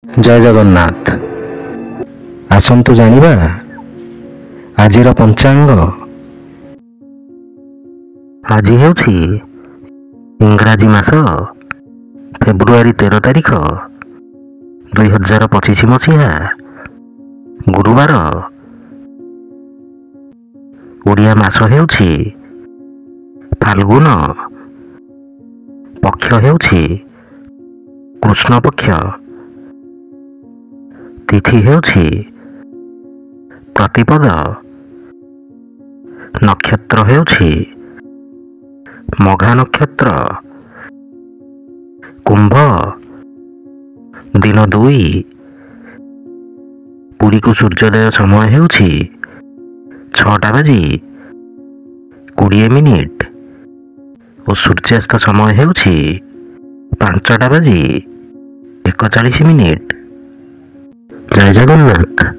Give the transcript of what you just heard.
ଜୟ ଜଗନ୍ନାଥ। ଆସନ୍ତୁ ଜାଣିବା ଆଜିର ପଞ୍ଚାଙ୍ଗ। ଆଜି ହେଉଛି ଇଂରାଜୀ ମାସ ଫେବୃଆରୀ 13 ତାରିଖ 2025 ମସିହା ଗୁରୁବାର। ଓଡ଼ିଆ ମାସ ହେଉଛି ଫାଲ୍ଗୁନ। ପକ୍ଷ ହେଉଛି କୃଷ୍ଣ ପକ୍ଷ। ତିଥି ହେଉଛି ପ୍ରତିପଦ। ନକ୍ଷତ୍ର ହେଉଛି ମଘା ନକ୍ଷତ୍ର। କୁମ୍ଭ। ଦିନ 2। ପୁରୀକୁ ସୂର୍ଯ୍ୟୋଦୟ ସମୟ ହେଉଛି 6:20 ଓ ସୂର୍ଯ୍ୟାସ୍ତ ସମୟ ହେଉଛି 5:41। ଜୟ ଜଗନ୍ନାଥ।